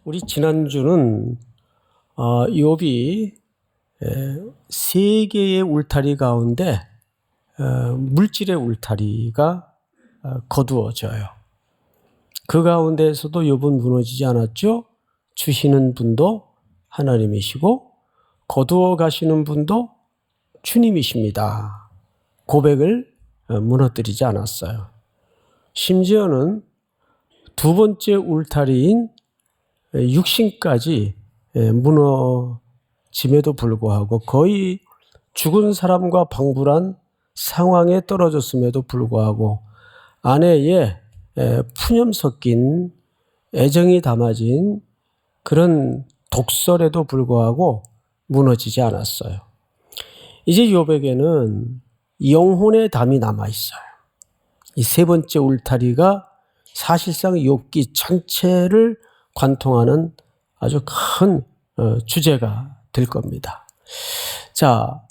우리 지난주는 욥이 세 개의 울타리 가운데 물질의 울타리가 거두어져요. 그 가운데에서도 욥은 무너지지 않았죠. 주시는 분도 하나님이시고 거두어 가시는 분도 주님이십니다. 고백을 무너뜨리지 않았어요. 심지어는 두 번째 울타리인 육신까지 무너짐에도 불구하고 거의 죽은 사람과 방불한 상황에 떨어졌음에도 불구하고 아내의 푸념 섞인 애정이 담아진 그런 독설에도 불구하고 무너지지 않았어요. 이제 욥에게는 영혼의 담이 남아있어요. 이 세 번째 울타리가 사실상 욥기 전체를 관통하는 아주 큰 주제가 될 겁니다. 자,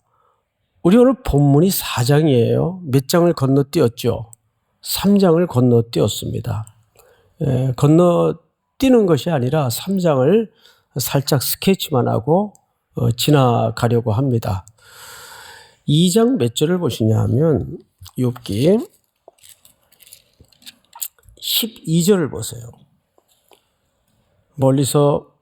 우리 오늘 본문이 4장이에요. 몇 장을 건너뛰었죠? 3장을 건너뛰었습니다. 건너뛰는 것이 아니라 3장을 살짝 스케치만 하고 지나가려고 합니다. 2장 몇 절을 보시냐 하면 욥기 12절을 보세요. 멀리서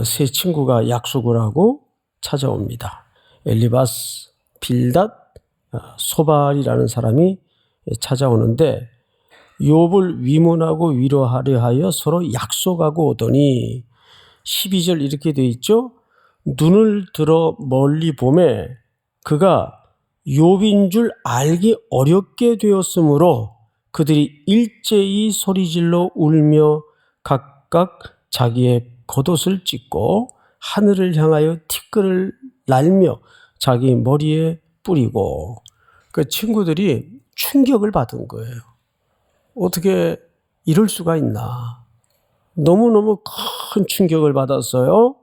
세 친구가 약속을 하고 찾아옵니다. 엘리바스, 빌닷, 소발이라는 사람이 찾아오는데 욥을 위문하고 위로하려 하여 서로 약속하고 오더니 12절 이렇게 되어 있죠. 눈을 들어 멀리 보매 그가 욥인 줄 알기 어렵게 되었으므로 그들이 일제히 소리질러 울며 각각 자기의 겉옷을 찢고 하늘을 향하여 티끌을 날며 자기 머리에 뿌리고 그 친구들이 충격을 받은 거예요. 어떻게 이럴 수가 있나. 너무너무 큰 충격을 받았어요.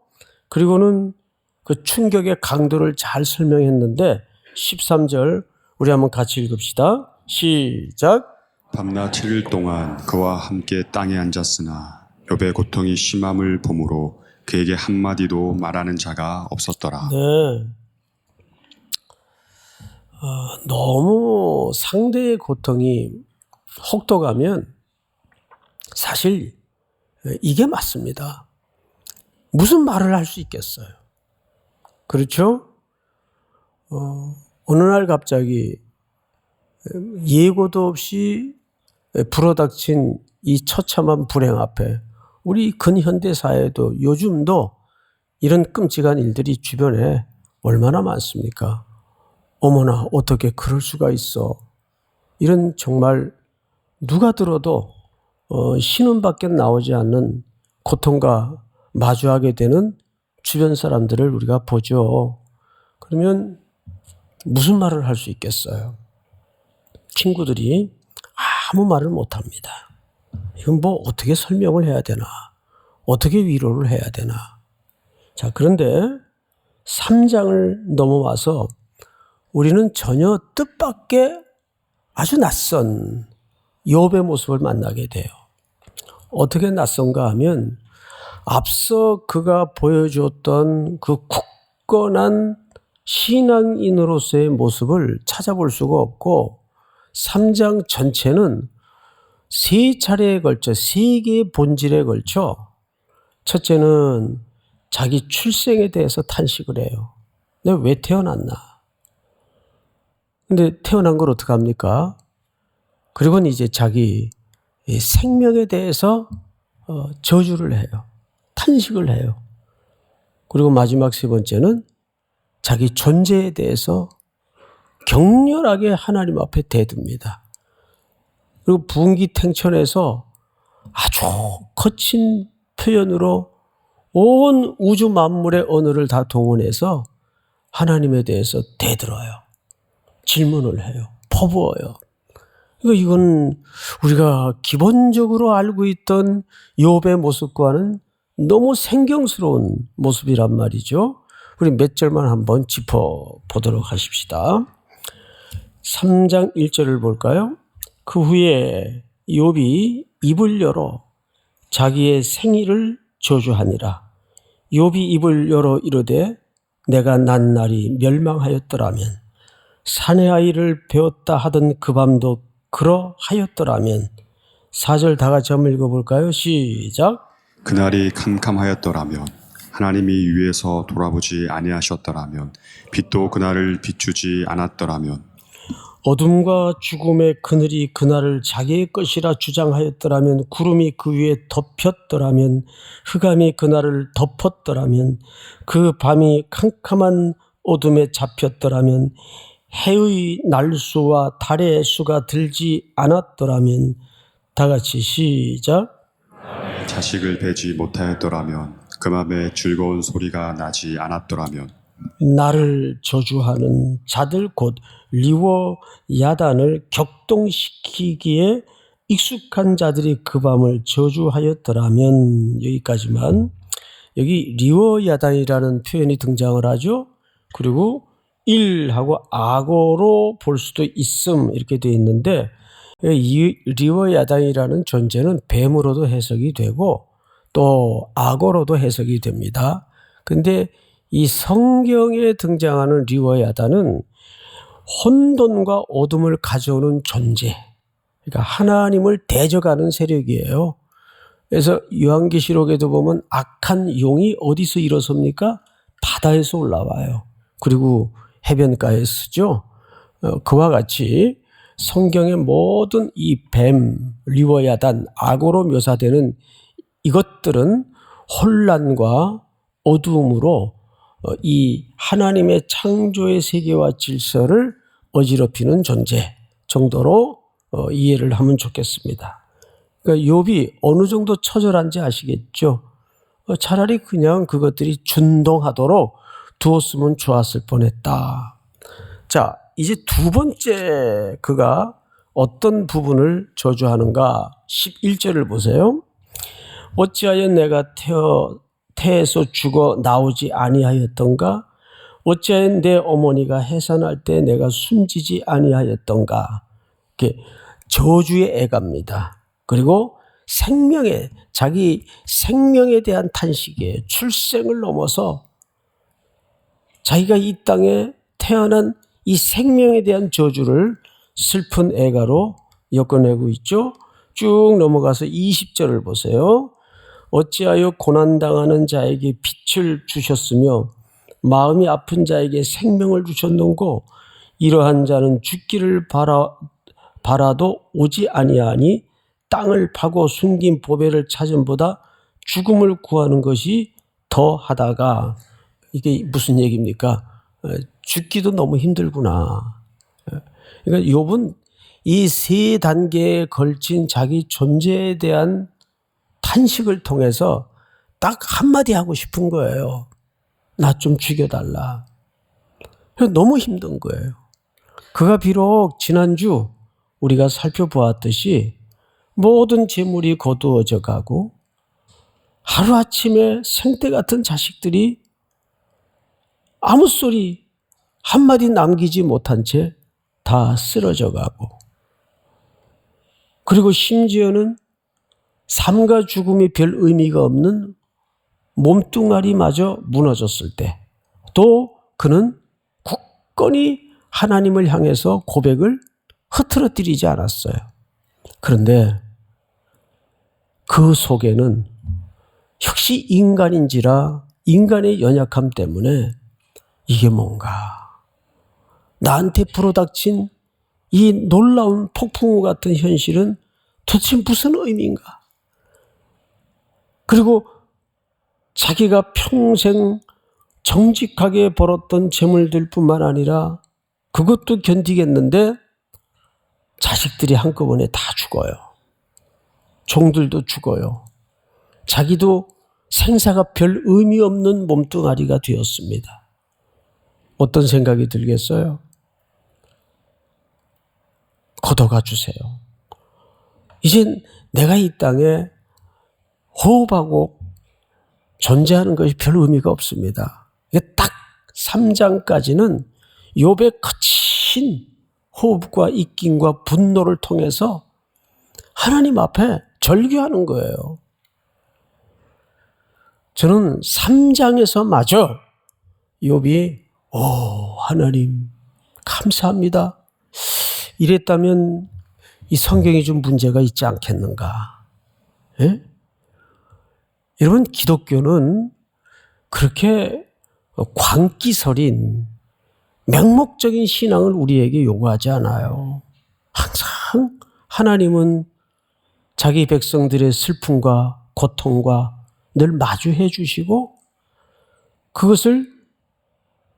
그리고는 그 충격의 강도를 잘 설명했는데 13절 우리 한번 같이 읽읍시다. 시작. 밤낮 7일 동안 그와 함께 땅에 앉았으나 욥의 고통이 심함을 보므로 그에게 한마디도 말하는 자가 없었더라. 네. 너무 상대의 고통이 혹독하면 사실 이게 맞습니다. 무슨 말을 할 수 있겠어요? 그렇죠? 어느 날 갑자기 예고도 없이 불어닥친 이 처참한 불행 앞에 우리 근현대 사회도 요즘도 이런 끔찍한 일들이 주변에 얼마나 많습니까? 어머나 어떻게 그럴 수가 있어. 이런 정말 누가 들어도 신음밖에 나오지 않는 고통과 마주하게 되는 주변 사람들을 우리가 보죠. 그러면 무슨 말을 할 수 있겠어요? 친구들이 아무 말을 못합니다. 이건 뭐 어떻게 설명을 해야 되나? 어떻게 위로를 해야 되나? 자, 그런데 3장을 넘어와서 우리는 전혀 뜻밖의 아주 낯선 욥의 모습을 만나게 돼요. 어떻게 낯선가 하면 앞서 그가 보여주었던 그 굳건한 신앙인으로서의 모습을 찾아볼 수가 없고 3장 전체는 세 차례에 걸쳐 세 개의 본질에 걸쳐 첫째는 자기 출생에 대해서 탄식을 해요. 내가 왜 태어났나? 근데 태어난 걸 어떡합니까? 그리고는 이제 자기 생명에 대해서 저주를 해요. 탄식을 해요. 그리고 마지막 세 번째는 자기 존재에 대해서 격렬하게 하나님 앞에 대듭니다. 그리고 부흥기탱천에서 아주 거친 표현으로 온 우주 만물의 언어를 다 동원해서 하나님에 대해서 대들어요. 질문을 해요. 퍼부어요. 그러니까 이건 우리가 기본적으로 알고 있던 욥의 모습과는 너무 생경스러운 모습이란 말이죠. 우리 몇 절만 한번 짚어보도록 하십시다. 3장 1절을 볼까요? 그 후에 욥이 입을 열어 자기의 생일을 저주하니라. 욥이 입을 열어 이르되 내가 난 날이 멸망하였더라면 사내 아이를 배웠다 하던 그 밤도 그러하였더라면. 4절 다 같이 한번 읽어볼까요? 시작. 그날이 캄캄하였더라면 하나님이 위에서 돌아보지 아니하셨더라면 빛도 그날을 비추지 않았더라면 어둠과 죽음의 그늘이 그날을 자기의 것이라 주장하였더라면 구름이 그 위에 덮였더라면 흑암이 그날을 덮었더라면 그 밤이 캄캄한 어둠에 잡혔더라면 해의 날수와 달의 수가 들지 않았더라면. 다 같이 시작. 자식을 배지 못하였더라면 그 맘에 즐거운 소리가 나지 않았더라면 나를 저주하는 자들 곧 리워 야단을 격동시키기에 익숙한 자들이 그 밤을 저주하였더라면. 여기까지만. 여기 리워 야단이라는 표현이 등장을 하죠. 그리고 일하고 악어로 볼 수도 있음 이렇게 되어 있는데 이 리워 야단이라는 존재는 뱀으로도 해석이 되고 또 악어로도 해석이 됩니다. 근데 이 성경에 등장하는 리워 야단은 혼돈과 어둠을 가져오는 존재, 그러니까 하나님을 대적하는 세력이에요. 그래서 요한계시록에도 보면 악한 용이 어디서 일어섭니까? 바다에서 올라와요. 그리고 해변가에 쓰죠. 그와 같이 성경의 모든 이 뱀, 리워야단, 악어로 묘사되는 이것들은 혼란과 어두움으로 이 하나님의 창조의 세계와 질서를 어지럽히는 존재 정도로 이해를 하면 좋겠습니다. 그러니까 욥이 어느 정도 처절한지 아시겠죠? 차라리 그냥 그것들이 준동하도록 두었으면 좋았을 뻔했다. 자, 이제 두 번째 그가 어떤 부분을 저주하는가? 11절을 보세요. 어찌하여 내가 태에서 죽어 나오지 아니하였던가? 어찌하여 내 어머니가 해산할 때 내가 숨지지 아니하였던가? 이렇게 저주의 애갑니다. 그리고 자기 생명에 대한 탄식이에요. 출생을 넘어서 자기가 이 땅에 태어난 이 생명에 대한 저주를 슬픈 애가로 엮어내고 있죠. 쭉 넘어가서 20절을 보세요. 어찌하여 고난당하는 자에게 빛을 주셨으며 마음이 아픈 자에게 생명을 주셨는고 이러한 자는 죽기를 바라도 오지 아니하니 땅을 파고 숨긴 보배를 찾음보다 죽음을 구하는 것이 더하다가. 이게 무슨 얘기입니까? 죽기도 너무 힘들구나. 그러니까 욥은 이 세 단계에 걸친 자기 존재에 대한 탄식을 통해서 딱 한마디 하고 싶은 거예요. 나 좀 죽여달라. 너무 힘든 거예요. 그가 비록 지난주 우리가 살펴보았듯이 모든 재물이 거두어져 가고 하루아침에 생떼 같은 자식들이 아무 소리 한마디 남기지 못한 채 다 쓰러져 가고, 그리고 심지어는 삶과 죽음이 별 의미가 없는 몸뚱아리마저 무너졌을 때 또 그는 굳건히 하나님을 향해서 고백을 흐트러뜨리지 않았어요. 그런데 그 속에는 역시 인간인지라 인간의 연약함 때문에 이게 뭔가 나한테 불어닥친 이 놀라운 폭풍우 같은 현실은 도대체 무슨 의미인가? 그리고 자기가 평생 정직하게 벌었던 재물들 뿐만 아니라 그것도 견디겠는데 자식들이 한꺼번에 다 죽어요. 종들도 죽어요. 자기도 생사가 별 의미 없는 몸뚱아리가 되었습니다. 어떤 생각이 들겠어요? 걷어가 주세요. 이젠 내가 이 땅에 호흡하고 존재하는 것이 별 의미가 없습니다. 딱 3장까지는 욥의 거친 호흡과 입김과 분노를 통해서 하나님 앞에 절규하는 거예요. 저는 3장에서 마저 욥이 하나님 감사합니다. 이랬다면 이 성경이 좀 문제가 있지 않겠는가? 예? 여러분, 기독교는 그렇게 광기설인 맹목적인 신앙을 우리에게 요구하지 않아요. 항상 하나님은 자기 백성들의 슬픔과 고통과 늘 마주해 주시고 그것을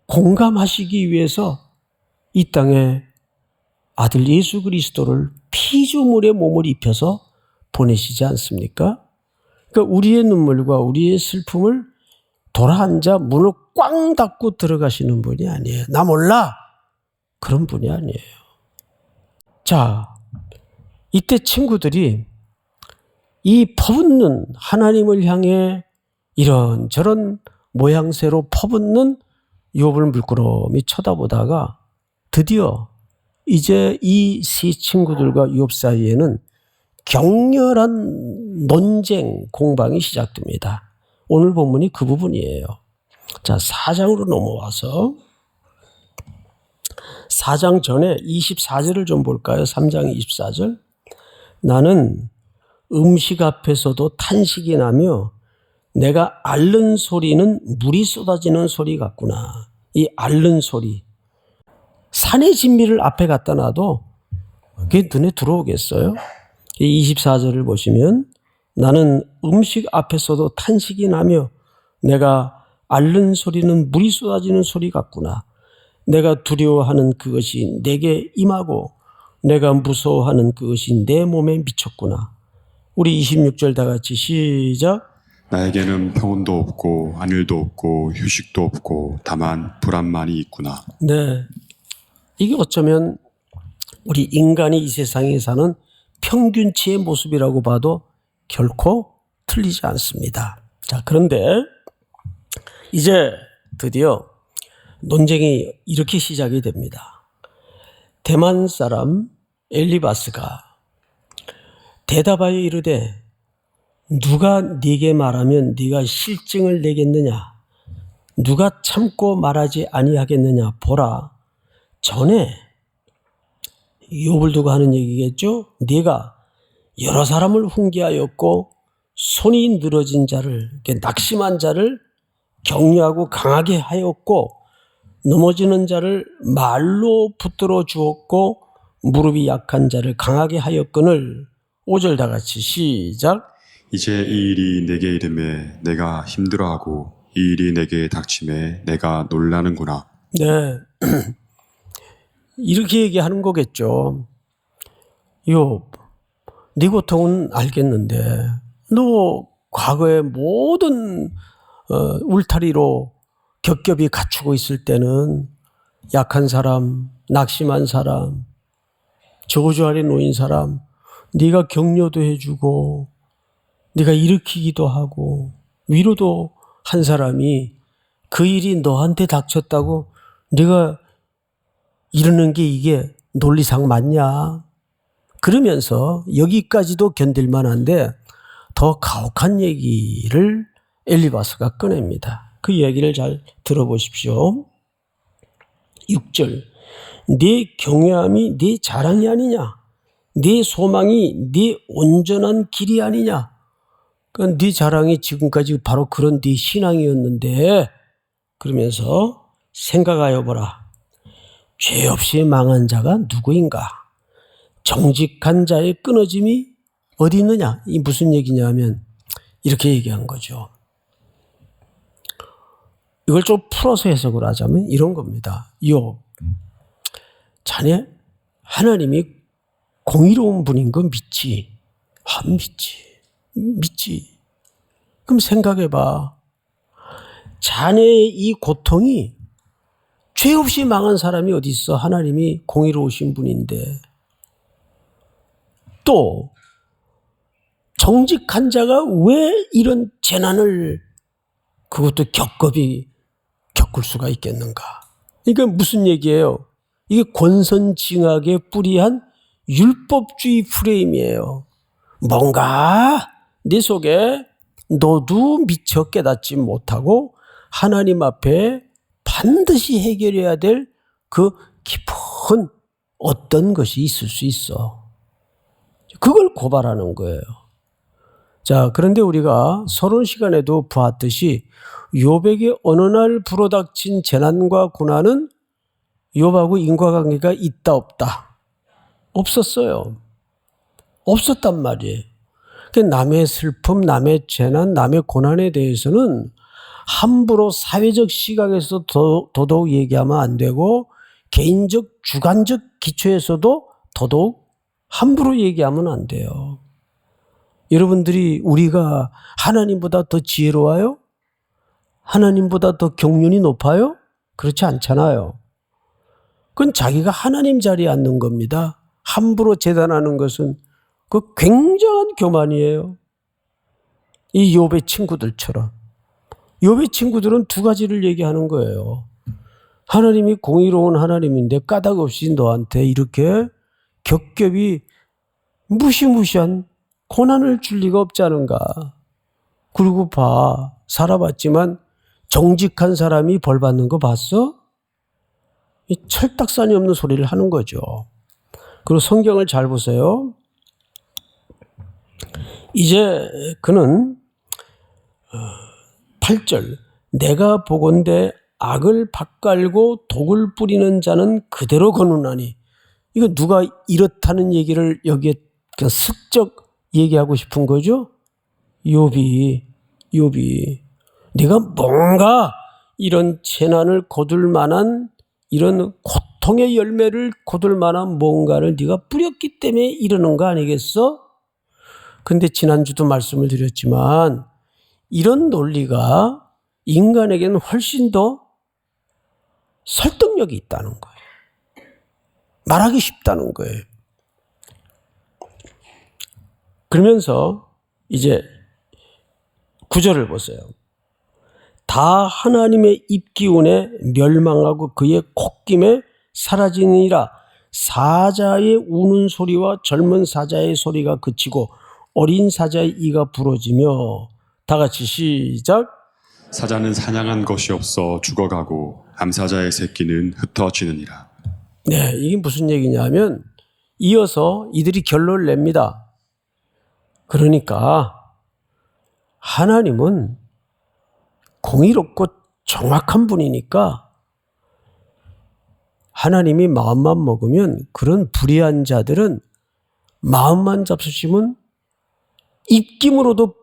공감하시기 위해서 이 땅에 아들 예수 그리스도를 피조물의 몸을 입혀서 보내시지 않습니까? 그러니까 우리의 눈물과 우리의 슬픔을 돌아앉아 문을 꽝 닫고 들어가시는 분이 아니에요. 나 몰라. 그런 분이 아니에요. 자, 이때 친구들이 이 퍼붓는 하나님을 향해 이런저런 모양새로 퍼붓는 욥을 물끄러미 쳐다보다가 드디어 이제 이 세 친구들과 욥 사이에는 격렬한 논쟁 공방이 시작됩니다. 오늘 본문이 그 부분이에요. 자, 4장으로 넘어와서 4장 전에 24절을 좀 볼까요? 3장 24절. 나는 음식 앞에서도 탄식이 나며 내가 앓는 소리는 물이 쏟아지는 소리 같구나. 이 앓는 소리. 산의 진미를 앞에 갖다 놔도 그게 눈에 들어오겠어요? 이 24절을 보시면 나는 음식 앞에서도 탄식이 나며 내가 앓는 소리는 물이 쏟아지는 소리 같구나. 내가 두려워하는 그것이 내게 임하고 내가 무서워하는 그것이 내 몸에 미쳤구나. 우리 26절 다 같이 시작. 나에게는 평온도 없고 안일도 없고 휴식도 없고 다만 불안만이 있구나. 네, 이게 어쩌면 우리 인간이 이 세상에 사는 평균치의 모습이라고 봐도 결코 틀리지 않습니다. 자, 그런데 이제 드디어 논쟁이 이렇게 시작이 됩니다. 대만 사람 엘리바스가 대답하여 이르되 누가 네게 말하면 네가 실증을 내겠느냐? 누가 참고 말하지 아니하겠느냐? 보라, 전에 욥을 두고 하는 얘기겠죠? 네가 여러 사람을 훈계하였고 손이 늘어진 자를, 낙심한 자를 격려하고 강하게 하였고 넘어지는 자를 말로 붙들어 주었고 무릎이 약한 자를 강하게 하였거늘. 5절 다 같이 시작. 이제 이 일이 내게 이름에 내가 힘들어하고 이 일이 내게 닥침에 내가 놀라는구나. 네, 이렇게 얘기하는 거겠죠. 욥, 네 고통은 알겠는데 너 과거에 모든 울타리로 겹겹이 갖추고 있을 때는 약한 사람, 낙심한 사람, 저주 아래 놓인 사람 네가 격려도 해주고 네가 일으키기도 하고 위로도 한 사람이 그 일이 너한테 닥쳤다고 네가 이러는 게 이게 논리상 맞냐? 그러면서 여기까지도 견딜만 한데 더 가혹한 얘기를 엘리바스가 꺼냅니다. 그 이야기를 잘 들어보십시오. 6절. 네 경외함이 네 자랑이 아니냐? 네 소망이 네 온전한 길이 아니냐? 그러니까 네 자랑이 지금까지 바로 그런 네 신앙이었는데, 그러면서 생각하여 보라. 죄 없이 망한 자가 누구인가? 정직한 자의 끊어짐이 어디 있느냐? 이 무슨 얘기냐면 이렇게 얘기한 거죠. 이걸 좀 풀어서 해석을 하자면 이런 겁니다. 욥, 자네 하나님이 공의로운 분인 거 믿지? 안 믿지. 그럼 생각해봐. 자네의 이 고통이 죄 없이 망한 사람이 어디 있어? 하나님이 공의로우신 분인데. 또 정직한 자가 왜 이런 재난을 그것도 겪을 수가 있겠는가? 그러니까 무슨 얘기예요? 이게 권선징악에 뿌리한 율법주의 프레임이에요. 뭔가 네 속에 너도 미처 깨닫지 못하고 하나님 앞에 반드시 해결해야 될 그 깊은 어떤 것이 있을 수 있어. 그걸 고발하는 거예요. 자, 그런데 우리가 서론 시간에도 보았듯이 욥에게 어느 날 불어닥친 재난과 고난은 욥하고 인과관계가 있다 없다? 없었어요. 없었단 말이에요. 남의 슬픔, 남의 재난, 남의 고난에 대해서는 함부로 사회적 시각에서 더더욱 얘기하면 안 되고 개인적, 주관적 기초에서도 더더욱 함부로 얘기하면 안 돼요. 여러분들이 우리가 하나님보다 더 지혜로워요? 하나님보다 더 경륜이 높아요? 그렇지 않잖아요. 그건 자기가 하나님 자리에 앉는 겁니다. 함부로 재단하는 것은 그 굉장한 교만이에요. 이 욥의 친구들처럼. 욥의 친구들은 두 가지를 얘기하는 거예요. 하나님이 공의로운 하나님인데 까닭 없이 너한테 이렇게 겹겹이 무시무시한 고난을 줄 리가 없지 않은가. 그리고 봐, 살아봤지만 정직한 사람이 벌 받는 거 봤어? 이 철딱선이 없는 소리를 하는 거죠. 그리고 성경을 잘 보세요. 이제 그는 8절 내가 보건대 악을 밭갈고 독을 뿌리는 자는 그대로 거누나니. 이거 누가 이렇다는 얘기를 여기에 그냥 슬쩍 얘기하고 싶은 거죠? 욥이 네가 뭔가 이런 재난을 거둘 만한 이런 고통의 열매를 거둘 만한 뭔가를 네가 뿌렸기 때문에 이러는 거 아니겠어? 근데 지난주도 말씀을 드렸지만 이런 논리가 인간에게는 훨씬 더 설득력이 있다는 거예요. 말하기 쉽다는 거예요. 그러면서 이제 9절을 보세요. 다 하나님의 입기운에 멸망하고 그의 콧김에 사라지니라. 사자의 우는 소리와 젊은 사자의 소리가 그치고 어린 사자의 이가 부러지며. 다 같이 시작. 사자는 사냥한 것이 없어 죽어가고 암사자의 새끼는 흩어지느니라. 네, 이게 무슨 얘기냐면 이어서 이들이 결론을 냅니다. 그러니까 하나님은 공의롭고 정확한 분이니까 하나님이 마음만 먹으면 그런 불의한 자들은 마음만 잡수시면 입김으로도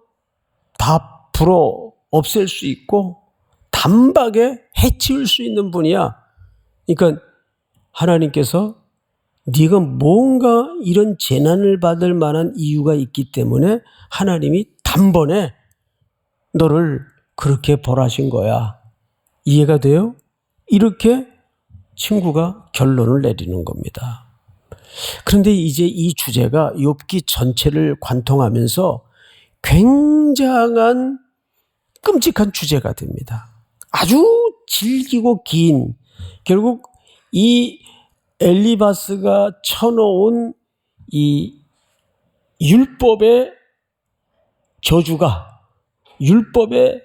다 불어 없앨 수 있고 단박에 해치울 수 있는 분이야. 그러니까 하나님께서 네가 뭔가 이런 재난을 받을 만한 이유가 있기 때문에 하나님이 단번에 너를 그렇게 벌하신 거야. 이해가 돼요? 이렇게 친구가 결론을 내리는 겁니다. 그런데 이제 이 주제가 욥기 전체를 관통하면서 굉장한 끔찍한 주제가 됩니다. 아주 질기고 긴, 결국 이 엘리바스가 쳐놓은 이 율법의 저주가, 율법의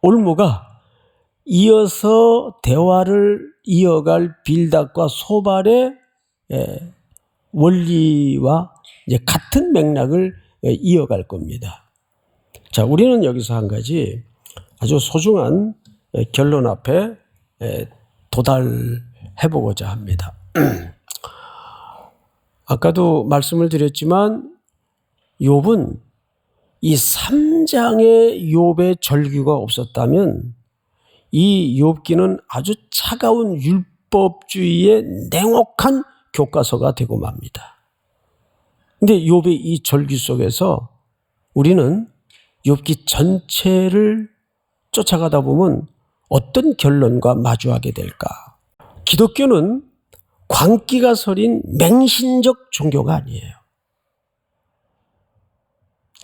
올무가 이어서 대화를 이어갈 빌닷과 소발의 원리와 이제 같은 맥락을 이어갈 겁니다. 자, 우리는 여기서 한 가지 아주 소중한 결론 앞에 도달해보고자 합니다. 아까도 말씀을 드렸지만 욥은 이 3장의 욥의 절규가 없었다면 이 욥기는 아주 차가운 율법주의의 냉혹한 교과서가 되고 맙니다. 근데 욥의 이 절규 속에서 우리는 욥기 전체를 쫓아가다 보면 어떤 결론과 마주하게 될까? 기독교는 광기가 서린 맹신적 종교가 아니에요.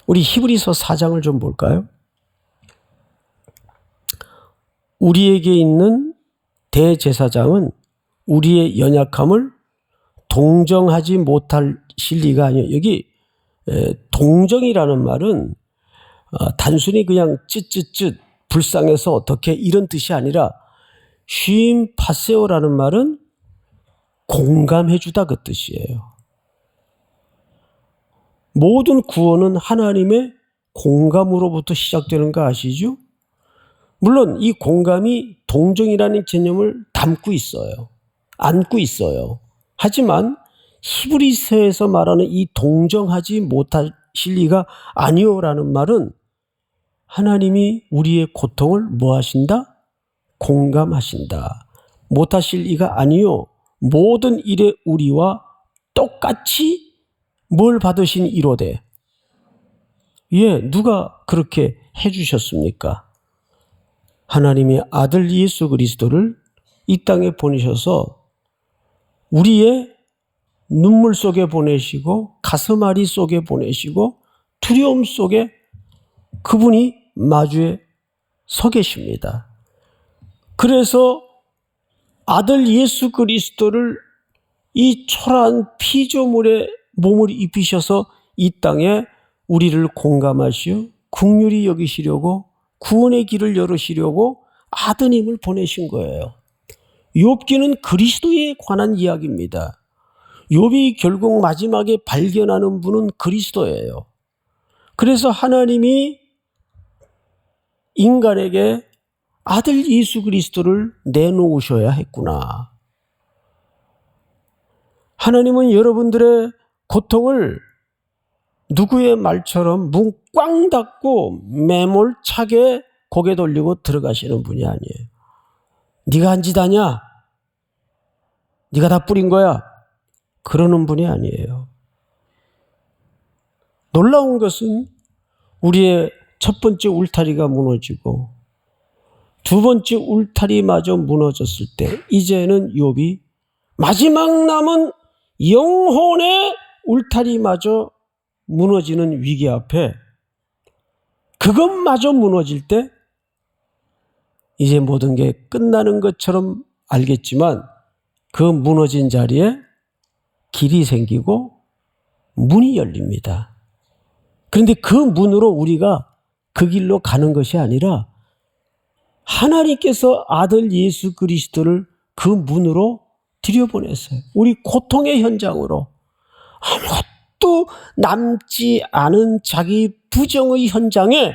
우리 히브리서 4장을 좀 볼까요? 우리에게 있는 대제사장은 우리의 연약함을 동정하지 못할 리가 아니에요. 여기 동정이라는 말은 단순히 그냥 쯧쯧쯧 불쌍해서 어떻게 이런 뜻이 아니라 쉼 파세오라는 말은 공감해주다 그 뜻이에요. 모든 구원은 하나님의 공감으로부터 시작되는 거 아시죠? 물론 이 공감이 동정이라는 개념을 담고 있어요. 안고 있어요. 하지만 히브리서에서 말하는 이 동정하지 못하실 리가 아니오라는 말은 하나님이 우리의 고통을 뭐 하신다? 공감하신다. 못하실 리가 아니요. 모든 일에 우리와 똑같이 뭘 받으신 이로되. 누가 그렇게 해주셨습니까? 하나님의 아들 예수 그리스도를 이 땅에 보내셔서 우리의 눈물 속에 보내시고 가슴앓이 속에 보내시고 두려움 속에 그분이 마주에 서 계십니다. 그래서 아들 예수 그리스도를 이 초라한 피조물의 몸을 입히셔서 이 땅에 우리를 공감하시어 긍휼히 여기시려고 구원의 길을 열으시려고 아드님을 보내신 거예요. 욥기는 그리스도에 관한 이야기입니다. 욥이 결국 마지막에 발견하는 분은 그리스도예요. 그래서 하나님이 인간에게 아들 예수 그리스도를 내놓으셔야 했구나. 하나님은 여러분들의 고통을 누구의 말처럼 문 꽝 닫고 매몰차게 고개 돌리고 들어가시는 분이 아니에요. 네가 한 짓 아냐? 네가 다 뿌린 거야? 그러는 분이 아니에요. 놀라운 것은 우리의 첫 번째 울타리가 무너지고 두 번째 울타리마저 무너졌을 때 이제는 욥이 마지막 남은 영혼의 울타리마저 무너지는 위기 앞에 그것마저 무너질 때 이제 모든 게 끝나는 것처럼 알겠지만 그 무너진 자리에 길이 생기고 문이 열립니다. 그런데 그 문으로 우리가 그 길로 가는 것이 아니라 하나님께서 아들 예수 그리스도를 그 문으로 들여보냈어요. 우리 고통의 현장으로 아무것도 남지 않은 자기 부정의 현장에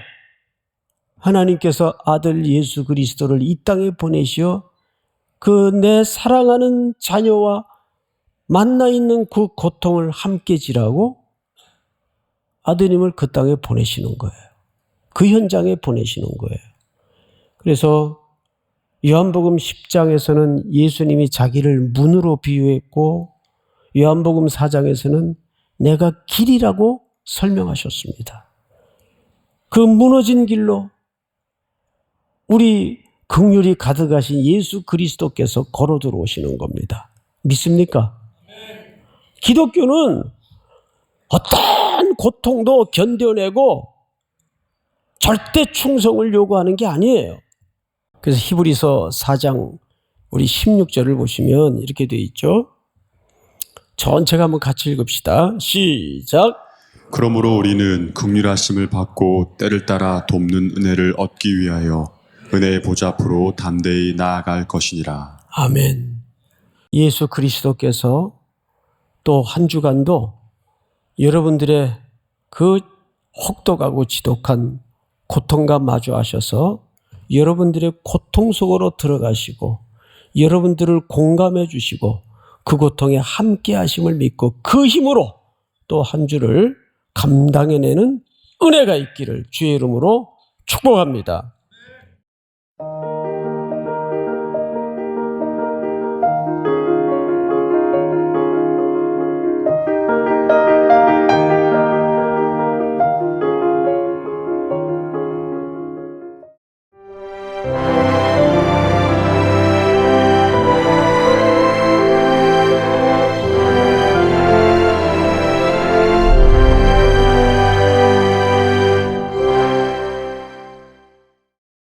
하나님께서 아들 예수 그리스도를 이 땅에 보내시어 그 내 사랑하는 자녀와 만나 있는 그 고통을 함께 지라고 아드님을 그 땅에 보내시는 거예요. 그 현장에 보내시는 거예요. 그래서 요한복음 10장에서는 예수님이 자기를 문으로 비유했고 요한복음 4장에서는 내가 길이라고 설명하셨습니다. 그 무너진 길로 우리 긍휼이 가득하신 예수 그리스도께서 걸어 들어오시는 겁니다. 믿습니까? 기독교는 어떤 고통도 견뎌내고 절대 충성을 요구하는 게 아니에요. 그래서 히브리서 4장 우리 16절을 보시면 이렇게 되어 있죠. 전체가 한번 같이 읽읍시다. 시작. 그러므로 우리는 긍휼하심을 받고 때를 따라 돕는 은혜를 얻기 위하여 은혜의 보좌 앞으로 담대히 나아갈 것이니라. 아멘. 예수 그리스도께서 또 한 주간도 여러분들의 그 혹독하고 지독한 고통과 마주하셔서 여러분들의 고통 속으로 들어가시고 여러분들을 공감해 주시고 그 고통에 함께 하심을 믿고 그 힘으로 또 한 주를 감당해내는 은혜가 있기를 주의 이름으로 축복합니다.